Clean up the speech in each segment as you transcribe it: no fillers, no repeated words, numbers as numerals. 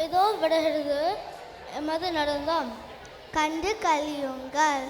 இதோ விடுகிறது எமது நடந்தம் கண்டு கழியுங்கள்.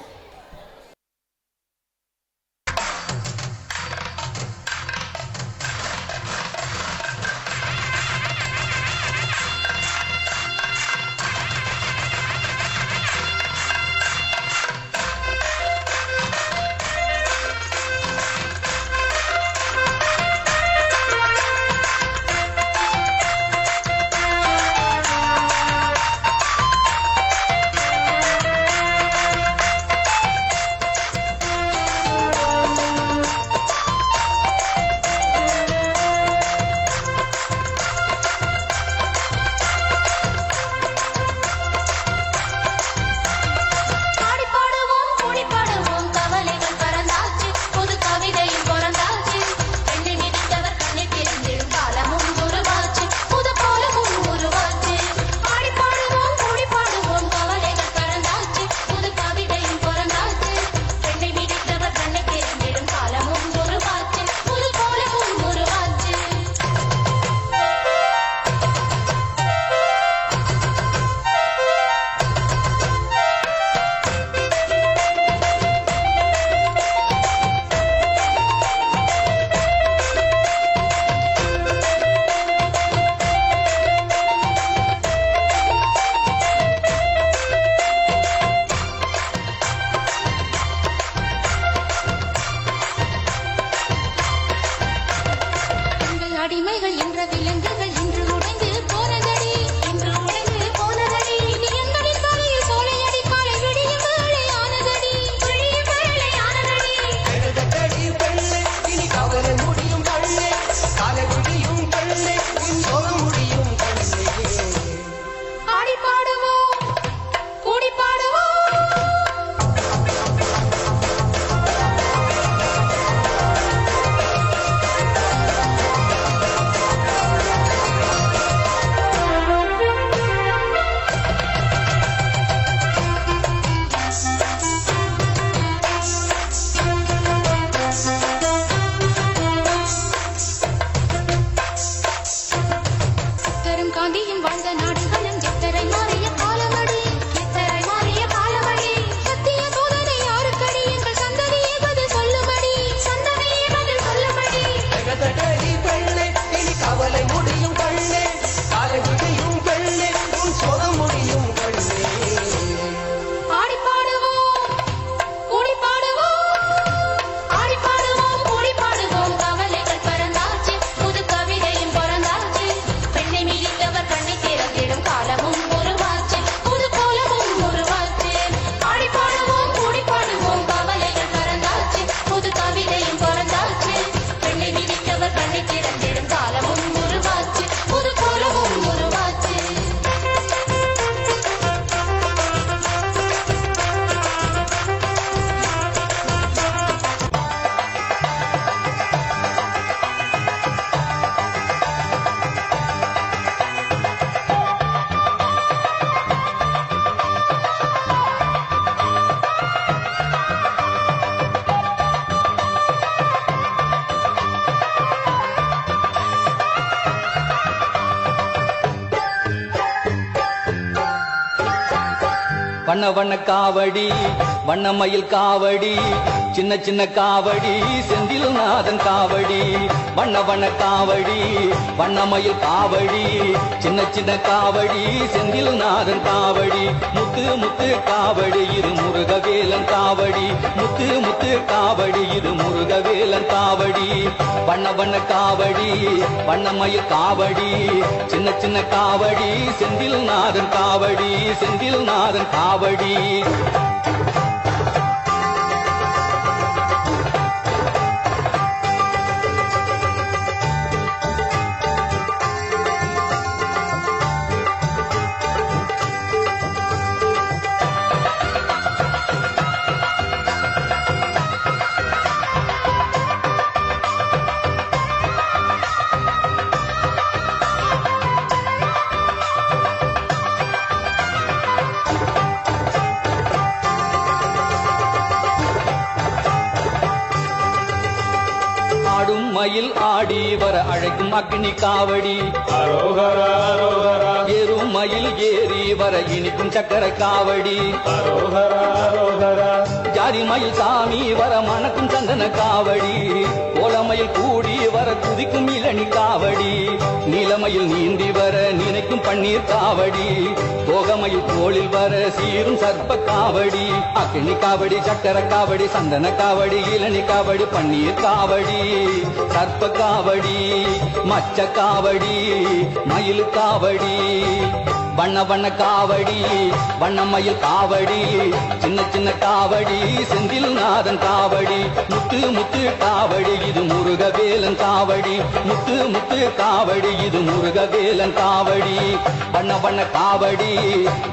அடிமைகள் என்ற விலங்குகள் இன்று உடைந்து போனதடி, இன்று உடைந்து போனதடி. இனி எங்களின் தலையில் சோலை அடிப்பாலை விடியும் வேளையானதடி, விடியும் வேளையானதடி. எழுதடி வெள்ளை இனி கவலை முடியும் கண்ணே, காலை முடியும் கண்ணே, உன் சோகம் முடியும் கண்ணே. ஆடி பாடுவோம், கூடி பாடுவோம். காந்தியும் வாழ்ந்த நாடுகளும் எத்தரை மாறிய காலமடி, எத்தரை மாறிய காலமடி. சத்திய சோதனை யாருக்கடி, எங்கள் சந்ததியே பதில் சொல்லுமடி, சந்ததியே பதில் சொல்லுமடி. எழுதடி வெள்ளை இனி கவலை முடியும் கண்ணே, காலை முடியும் கண்ணே, உன் சோகம் முடியும் கண்ணே. ஆடி பாடுவோம், கூடி பாடுவோம். ஆடி பாடுவோம், கூடி பாடுவோம். கவலைகள் பறந்தாச்சு, புது கவிதையும் பிறந்தாச்சு. பெண்ணை மிதித்தவர் கண்ணை திறந்திடும் காலமும் உருவாச்சு, புது கோலமும் உருவாச்சு. ஆடி பாடுவோம், கூடி பாடுவோம். கவலைகள் பறந்தாச்சு, புது கவிதையும் பிறந்தாச்சு. பெண்ணை மிதித்தவர் கண்ணை திறந்திடும் காலமும் உருவாச்சு, புது கோலமும் உருவாச்சு. வண்ண வண்ண காவடி வண்ணமயில் காவடி சின்ன சின்ன காவடி செந்தில் நாதன் காவடி. வண்ண வண்ண காவடி வண்ணமயில் காவடி சின்ன சின்ன காவடி செந்தில் நாதன் காவடி. முத்து முத்து காவடி இது முருகவேலன் காவடி, முத்து முத்து காவடி இது முருகவேலன் காவடி. வண்ண வண்ண காவடி வண்ணமயில் காவடி சின்ன சின்ன காவடி செந்தில் நாதன் காவடி, செந்தில் நாதன் காவடி. எருமயில் ஆடி வர அழைக்கும் அக்னி காவடி அரோகரா அரோகரா எருமயில் ஏறி வர இனிக்கும் சக்கர காவடி அரோகரா அரோகரா ஜாதிமயில் சாமி வர மணக்கும் சந்தன காவடி கோலமயில் கூடி வர குதிக்கும் இளநி காவடி நீலமயில் நீந்தி வர நினைக்கும் பன்னீர் காவடி தோகமயில் தோளில் வர சீரும் சர்ப்ப காவடி அக்னி காவடி சக்கர காவடி சந்தன காவடி இளநி காவடி பன்னீர் காவடி சர்ப்ப காவடி மச்ச காவடி மயில் காவடி வண்ண வண்ண காவடி வண்ணமயில் காவடி சின்ன சின்ன காவடி செந்தில் நாதன் காவடி முத்து முத்து காவடி இது முருகவேலன் காவடி முத்து முத்து காவடி இது முருகவேலன் காவடி வண்ண வண்ண காவடி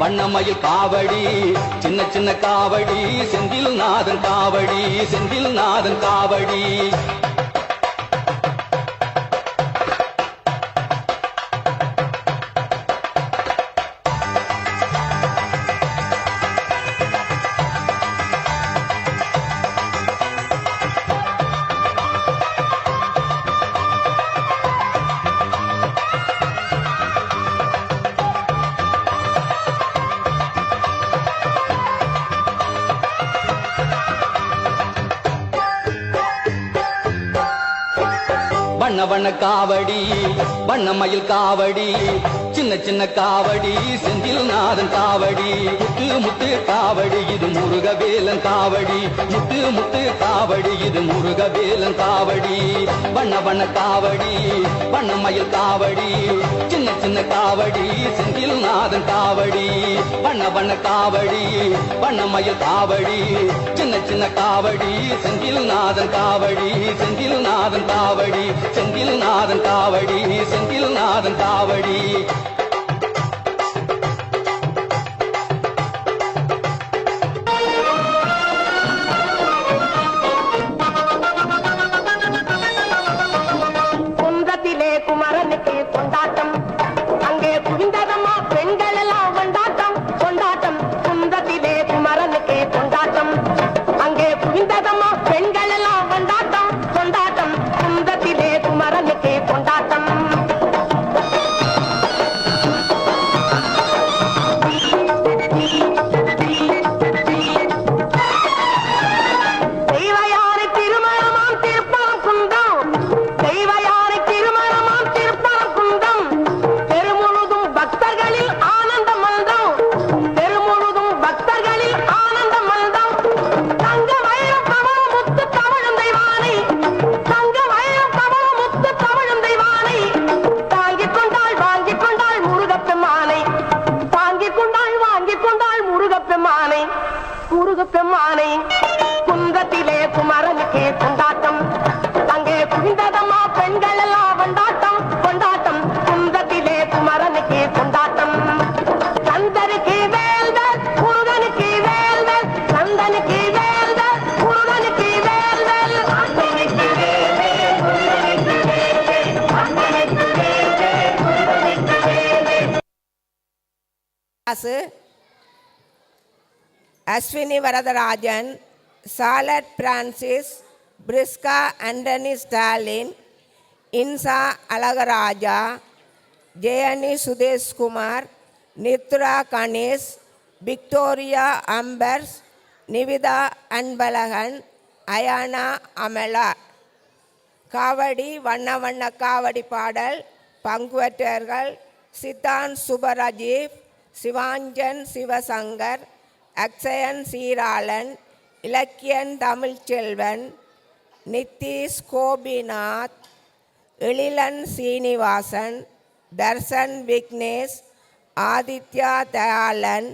வண்ணமயில் காவடி சின்ன சின்ன காவடி செந்தில் நாதன் காவடி செந்தில் நாதன் காவடி வண்ண வண்ண காவடி வண்ணமயில் காவடி சின்ன சின்ன காவடி செந்தில் நாதன் காவடி முத்து முத்து காவடி இது முருகவேலன் காவடி முத்து முத்து காவடி இது முருகவேலன் காவடி வண்ண வண்ண காவடி வண்ணமயில் காவடி சின்ன சின்ன காவடி செந்தில் நாதன் காவடி வண்ண வண்ண காவடி வண்ணமயில் காவடி சின்ன சின்ன காவடி செந்தில் நாதன் காவடி செந்தில் நாதன் காவடி செந்தில் நாதன் காவடி செந்தில் நாதன் காவடி குன்றத்திலே குமரனுக்கு கொண்டாட்டம் அங்கே குவிந்ததம்மா பெண்கள் எல்லாம் கொண்டாட்டம் கொண்டாட்டம் குன்றத்திலே குமரனுக்கு கொண்டாட்டம் அங்கே குவிந்ததம்மா பெண்கள் எல்லாம் கொண்டாட்டம் கொண்டாட்டம் குன்றத்திலே குமரனுக்கு கொண்டாட்டம் தெய்வயாரை திருமணமாம் திருப்பம் குன்றம் தெய்வயாரை திருமணமாம் திருப்பம் குன்றம் தெருமுழுதும் பக்தர்களில் ஆனந்த மல்தம் தெருமுழுதும் பக்தர்களில் ஆனந்த மல்தம் தங்க வயலும் கமலம் முத்து தவழும் தெய்வானை தங்க வயலும் கமலம் முத்து தவழும் தெய்வானை தாங்கிக் கொண்டாள் வாங்கிக் கொண்டாள் முருகப்பெம்மானை தாங்கிக் கொண்டாள் வாங்கிக் கொண்டாள் முருகப்பெம்மானை முருகப்பெம்மானை குன்றத்திலே குமரனுக்கே கொண்டாட்டம் அங்கே குவிந்ததம்மா பெண்கள் எல்லாம் கொண்டாட்டம் கொண்டாட்டம் குன்றத்திலே குமரனுக்கே கொண்டாட்டம் சந்தனுக்கு வேல்தல் முருகனுக்கு வேல்தல் சந்தனுக்கு வேல்தல் முருகனுக்கு வேல்தல் சந்தனுக்கு வேல்தல் முருகனுக்கு வேல்தல் சந்தனுக்கு வேல்தல் முருகனுக்கு வேல்தல் அஸ்வினி வரதராஜன், சாலட் பிரான்சிஸ், பிரிஸ்கா ஆண்டனி ஸ்டாலின், இன்சா அழகராஜா, ஜெயனி சுதேஷ்குமார், நித்ரா கணேஷ், விக்டோரியா அம்பர்ஸ், நிவிதா அன்பழகன், அயானா அமலா. காவடி வண்ண வண்ண காவடி பாடல் பங்குவற்றவர்கள் சித்தான் சுபராஜீவ், சிவாஞ்சன் சிவசங்கர், அக்ஷயன் சீராளன், இலக்கியன் தமிழ்ச்செல்வன், நித்தீஷ் கோபிநாத், எழிலன் சீனிவாசன், தர்சன் விக்னேஷ், ஆதித்யா தயாளன்,